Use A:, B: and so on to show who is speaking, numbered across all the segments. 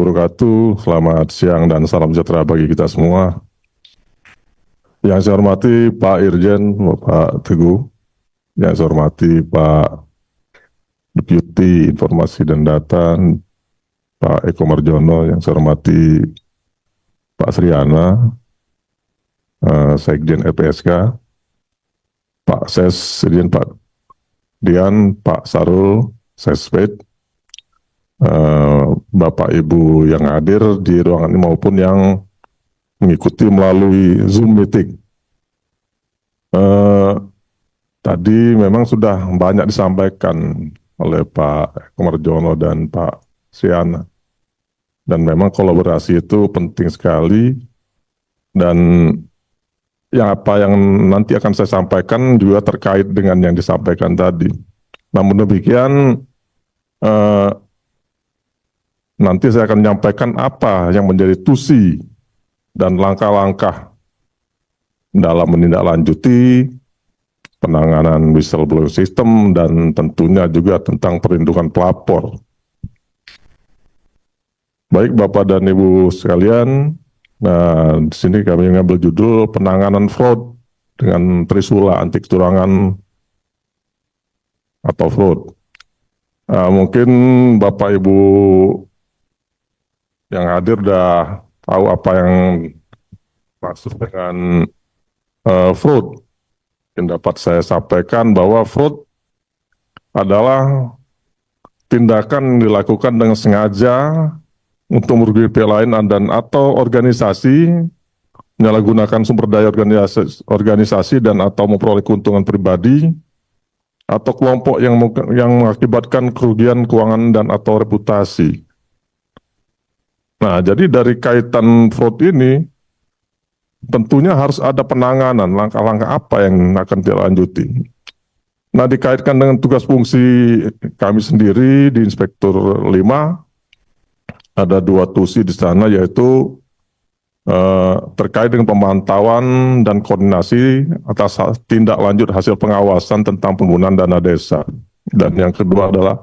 A: Wabarakatuh. Selamat siang dan salam sejahtera bagi kita semua. Yang saya hormati Pak Irjen, Bapak Teguh. Yang saya hormati Pak Deputi Informasi dan Data, Pak Eko Marjono. Yang saya hormati Pak Sriana, Sekjen LPSK, Pak Sekjen Pak Dian, Pak Sarul, Sesped, Bapak Ibu yang hadir di ruangan ini maupun yang mengikuti melalui Zoom meeting. Tadi memang sudah banyak disampaikan oleh Pak Komarjono dan Pak Siana. Dan memang kolaborasi itu penting sekali. Dan yang nanti akan saya sampaikan juga terkait dengan yang disampaikan tadi. Namun demikian, nanti saya akan menyampaikan apa yang menjadi tusi dan langkah-langkah dalam menindaklanjuti penanganan whistleblower system dan tentunya juga tentang perlindungan pelapor. Baik Bapak dan Ibu sekalian, nah di sini kami mengambil judul penanganan fraud dengan Trisula anti kecurangan atau fraud. Mungkin Bapak Ibu yang hadir sudah tahu apa yang maksud dengan fraud. Yang dapat saya sampaikan bahwa fraud adalah tindakan yang dilakukan dengan sengaja untuk merugikan pihak lain dan atau organisasi menyalahgunakan sumber daya organisasi dan atau memperoleh keuntungan pribadi atau kelompok yang mengakibatkan kerugian keuangan dan atau reputasi. Nah, jadi dari kaitan fraud ini tentunya harus ada penanganan, langkah-langkah apa yang akan dilanjuti. Nah, dikaitkan dengan tugas fungsi kami sendiri di Inspektur 5, ada 2 tusi di sana, yaitu terkait dengan pemantauan dan koordinasi atas tindak lanjut hasil pengawasan tentang penggunaan dana desa. Dan yang kedua adalah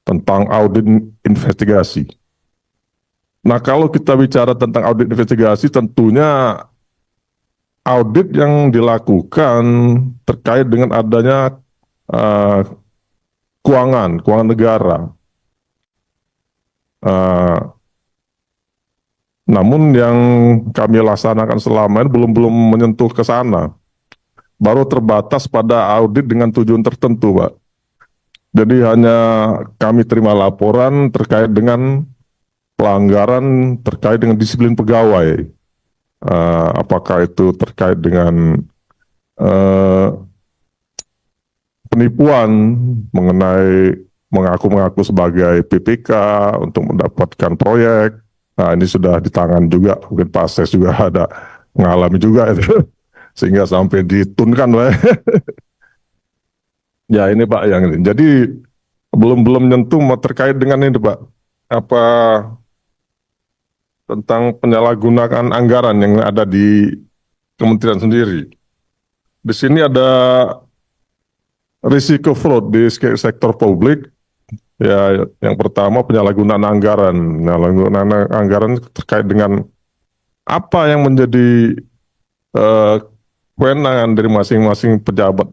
A: tentang audit investigasi. Nah, kalau kita bicara tentang audit investigasi, tentunya audit yang dilakukan terkait dengan adanya keuangan negara. Namun yang kami laksanakan selama ini belum menyentuh ke sana. Baru terbatas pada audit dengan tujuan tertentu, Pak. Jadi hanya kami terima laporan terkait dengan pelanggaran terkait dengan disiplin pegawai, apakah itu terkait dengan penipuan mengenai mengaku sebagai PPK untuk mendapatkan proyek. Nah, ini sudah di tangan juga, mungkin Pak Ses juga ada mengalami juga itu, sehingga sampai ditunkan lah. Ya ini Pak yang ini. Jadi belum nyentuh terkait dengan ini Pak, apa tentang penyalahgunaan anggaran yang ada di kementerian sendiri. Di sini ada risiko fraud di sektor publik. Ya, yang pertama penyalahgunaan anggaran. Penyalahgunaan anggaran terkait dengan apa yang menjadi kewenangan dari masing-masing pejabat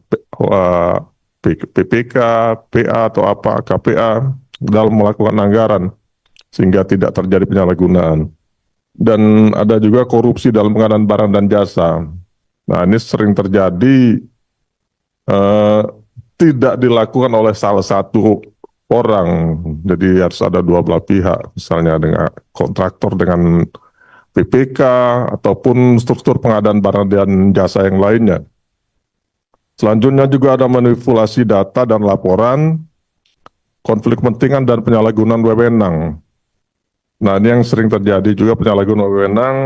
A: PPK, PA atau apa KPA dalam melakukan anggaran sehingga tidak terjadi penyalahgunaan. Dan ada juga korupsi dalam pengadaan barang dan jasa. Nah, ini sering terjadi tidak dilakukan oleh salah satu orang. Jadi harus ada 2 belah pihak, misalnya dengan kontraktor dengan PPK ataupun struktur pengadaan barang dan jasa yang lainnya. Selanjutnya juga ada manipulasi data dan laporan, konflik kepentingan dan penyalahgunaan wewenang. Nah, ini yang sering terjadi juga penyalahgunaan wewenang,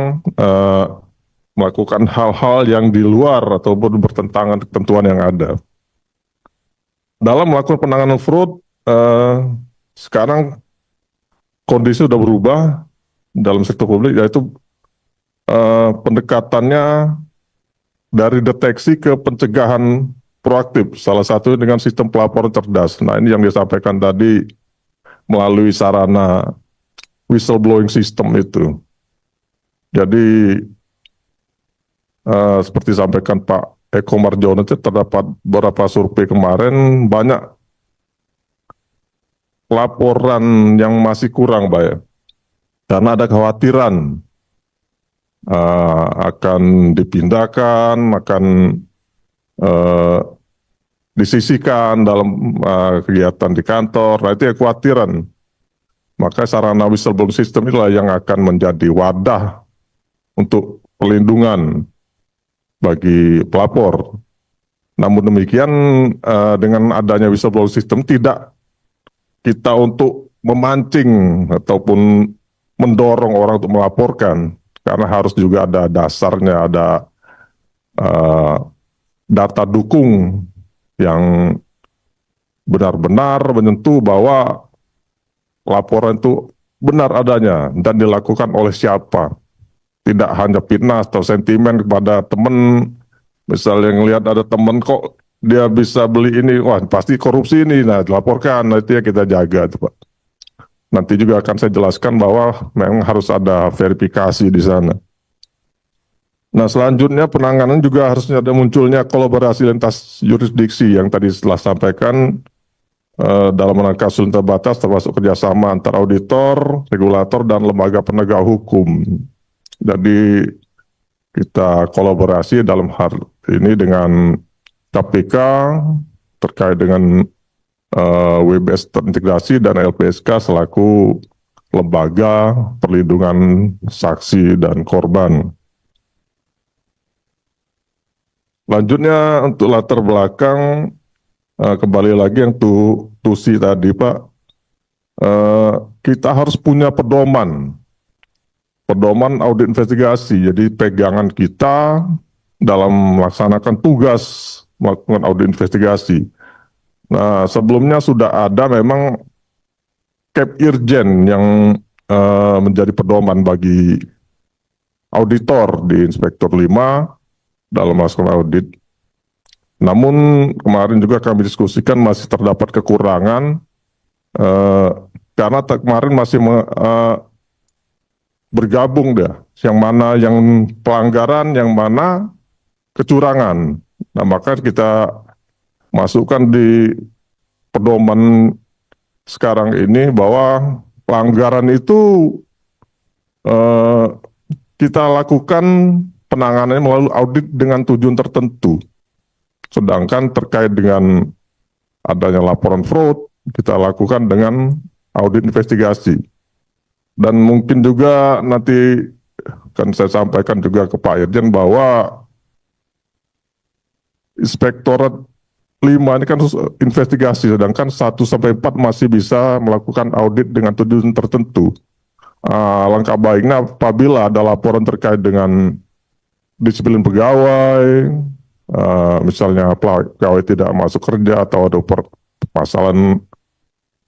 A: melakukan hal-hal yang di luar ataupun bertentangan ketentuan yang ada. Dalam melakukan penanganan fraud, sekarang kondisi sudah berubah dalam sektor publik, yaitu pendekatannya dari deteksi ke pencegahan proaktif, salah satu dengan sistem pelaporan cerdas. Nah, ini yang disampaikan tadi melalui sarana whistleblowing system itu. Jadi seperti sampaikan Pak Eko Marjono, itu terdapat beberapa survei kemarin banyak laporan yang masih kurang, Pak ya. Karena ada kekhawatiran akan dipindahkan, akan disisihkan dalam kegiatan di kantor. Nah, itu ya kekhawatiran. Maka sarana whistleblower system inilah yang akan menjadi wadah untuk perlindungan bagi pelapor. Namun demikian, dengan adanya whistleblower system tidak kita untuk memancing ataupun mendorong orang untuk melaporkan, karena harus juga ada dasarnya, ada data dukung yang benar-benar menyentuh bahwa laporan itu benar adanya dan dilakukan oleh siapa. Tidak hanya fitnah atau sentimen kepada teman, misalnya ngelihat ada teman kok dia bisa beli ini, wah pasti korupsi ini, nah dilaporkan, nah itu ya kita jaga tuh Pak. Nanti juga akan saya jelaskan bahwa memang harus ada verifikasi di sana. Nah selanjutnya penanganan juga harusnya ada munculnya kolaborasi lintas yurisdiksi yang tadi setelah sampaikan dalam rangka kasus terbatas termasuk kerjasama antar auditor, regulator, dan lembaga penegak hukum. Jadi kita kolaborasi dalam hal ini dengan KPK terkait dengan WBS terintegrasi dan LPSK selaku lembaga perlindungan saksi dan korban. Lanjutnya untuk latar belakang, kembali lagi yang tusi tadi Pak, kita harus punya pedoman audit investigasi. Jadi pegangan kita dalam melaksanakan tugas melakukan audit investigasi. Nah sebelumnya sudah ada memang Cap Irjen yang menjadi pedoman bagi auditor di Inspektur 5 dalam melakukan audit. Namun kemarin juga kami diskusikan masih terdapat kekurangan karena kemarin masih bergabung yang mana yang pelanggaran, yang mana kecurangan. Nah maka kita masukkan di pedoman sekarang ini bahwa pelanggaran itu kita lakukan penanganannya melalui audit dengan tujuan tertentu. Sedangkan terkait dengan adanya laporan fraud, kita lakukan dengan audit investigasi. Dan mungkin juga nanti kan saya sampaikan juga ke Pak Irjen bahwa Inspektorat 5 ini kan investigasi, sedangkan 1-4 masih bisa melakukan audit dengan tujuan tertentu. Langkah baiknya apabila ada laporan terkait dengan disiplin pegawai, misalnya pegawai tidak masuk kerja atau ada permasalahan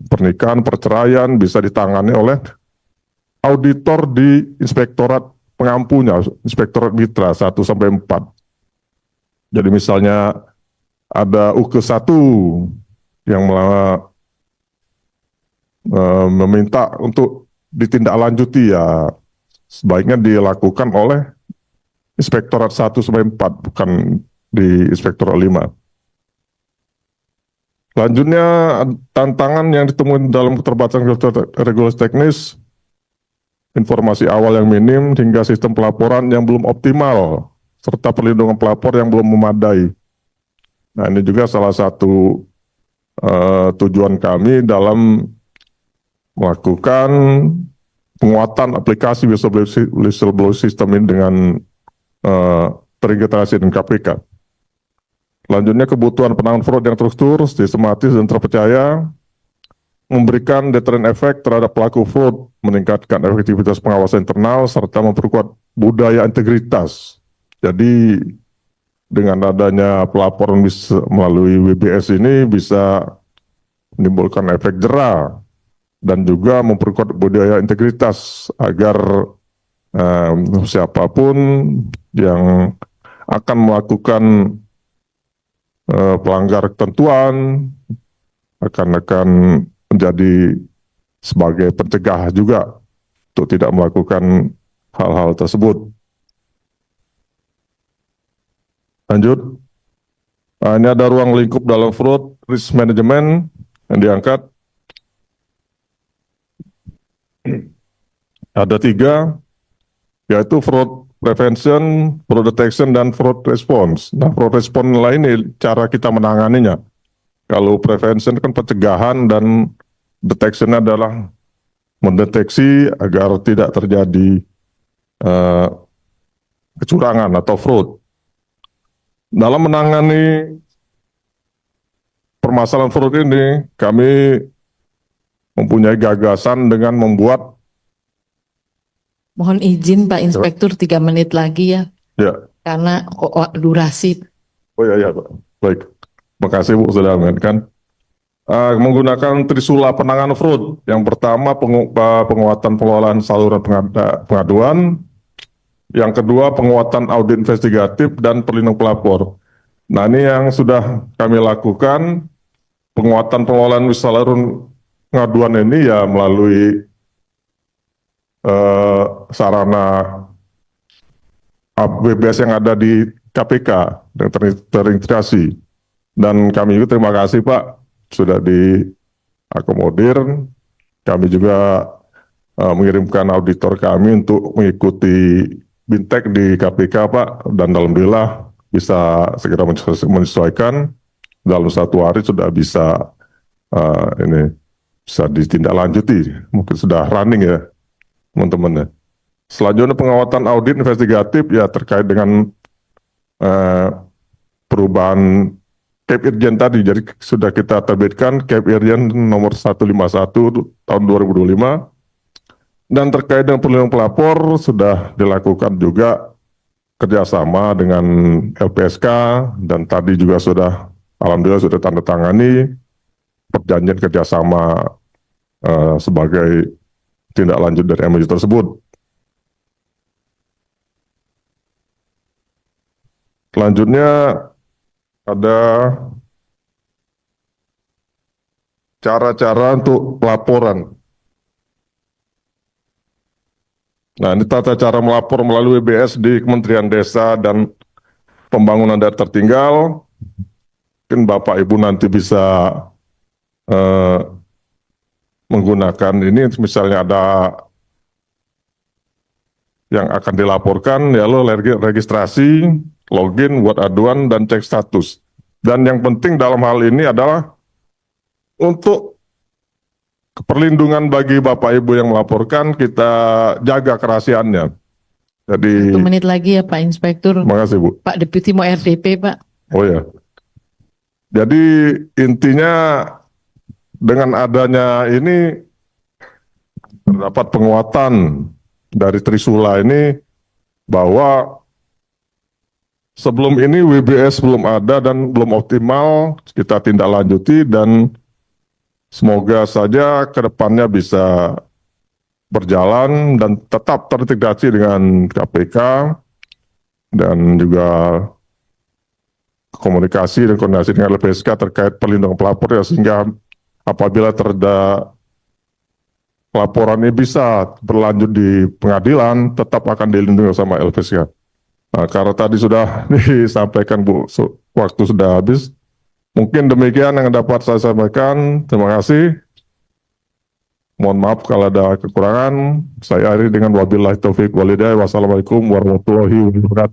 A: pernikahan, perceraian, bisa ditangani oleh auditor di inspektorat pengampunya, inspektorat mitra 1-4. Jadi misalnya ada UK1 yang meminta untuk ditindaklanjuti, ya sebaiknya dilakukan oleh Inspektorat 1-4, bukan di Inspektorat 5. Selanjutnya, tantangan yang ditemui dalam keterbatasan regulasi teknis, informasi awal yang minim, hingga sistem pelaporan yang belum optimal, serta perlindungan pelapor yang belum memadai. Nah ini juga salah satu tujuan kami dalam melakukan penguatan aplikasi whistleblower system ini dengan terintegrasi dengan KPK. Selanjutnya kebutuhan penanganan fraud yang terstruktur, sistematis dan terpercaya, memberikan deterrent efek terhadap pelaku fraud, meningkatkan efektivitas pengawasan internal, serta memperkuat budaya integritas. Jadi dengan adanya pelaporan melalui WBS ini bisa menimbulkan efek jera dan juga memperkuat budaya integritas agar siapapun yang akan melakukan pelanggar ketentuan akan menjadi sebagai pencegah juga untuk tidak melakukan hal-hal tersebut. Lanjut. Nah, ini ada ruang lingkup dalam fraud risk management yang diangkat. Ada 3, yaitu fraud prevention, fraud detection, dan fraud response. Nah, fraud response ini cara kita menanganinya. Kalau prevention kan pencegahan, dan detection adalah mendeteksi agar tidak terjadi kecurangan atau fraud. Dalam menangani permasalahan fraud ini, kami mempunyai gagasan dengan membuat.
B: Mohon izin Pak Inspektur 3 menit lagi ya,
A: Ya,
B: karena durasi.
A: oh ya, Pak. Baik. Terima kasih Bu sudah mengingatkan. Menggunakan trisula penanganan fraud. Yang pertama penguatan pengelolaan saluran pengaduan. Yang kedua penguatan audit investigatif dan perlindungan pelapor. Nah, ini yang sudah kami lakukan. Penguatan pengelolaan saluran pengaduan ini ya melalui sarana BBS yang ada di KPK yang terintegrasi. Dan kami juga terima kasih Pak sudah diakomodir. Kami juga mengirimkan auditor kami untuk mengikuti bintek di KPK Pak, dan alhamdulillah bisa segera menyesuaikan. Dalam 1 hari sudah bisa ini bisa ditindaklanjuti, mungkin sudah running ya teman-teman ya. Selanjutnya penguatan audit investigatif ya terkait dengan perubahan Cap Irjen tadi. Jadi sudah kita terbitkan Cap Irjen nomor 151 tahun 2025. Dan terkait dengan perlindungan pelapor sudah dilakukan juga kerjasama dengan LPSK, dan tadi juga sudah alhamdulillah sudah tanda tangani perjanjian kerjasama sebagai tindak lanjut dari MOU tersebut. Selanjutnya ada cara-cara untuk pelaporan. Nah, ini tata cara melapor melalui BBS di Kementerian Desa dan Pembangunan Daerah Tertinggal. Mungkin Bapak Ibu nanti bisa menggunakan ini, misalnya ada yang akan dilaporkan, ya lo registrasi, login, buat aduan, dan cek status. Dan yang penting dalam hal ini adalah untuk perlindungan bagi Bapak Ibu yang melaporkan, kita jaga kerahasiaannya. Jadi
B: 1 menit lagi ya Pak Inspektur.
A: Terima kasih Bu.
B: Pak Deputi mau RDP Pak.
A: Oh ya. Jadi intinya dengan adanya ini terdapat penguatan dari Trisula ini, bahwa sebelum ini WBS belum ada dan belum optimal, kita tindak lanjuti, dan semoga saja ke depannya bisa berjalan dan tetap terintegrasi dengan KPK, dan juga komunikasi dan koordinasi dengan LPSK terkait perlindungan pelapor ya, sehingga apabila terdapat laporan ini bisa berlanjut di pengadilan, tetap akan dilindungi sama LPSK. Nah, karena tadi sudah disampaikan Bu, waktu sudah habis. Mungkin demikian yang dapat saya sampaikan. Terima kasih. Mohon maaf kalau ada kekurangan. Saya akhiri dengan wabillahi taufik walhidayah. Wassalamualaikum warahmatullahi wabarakatuh.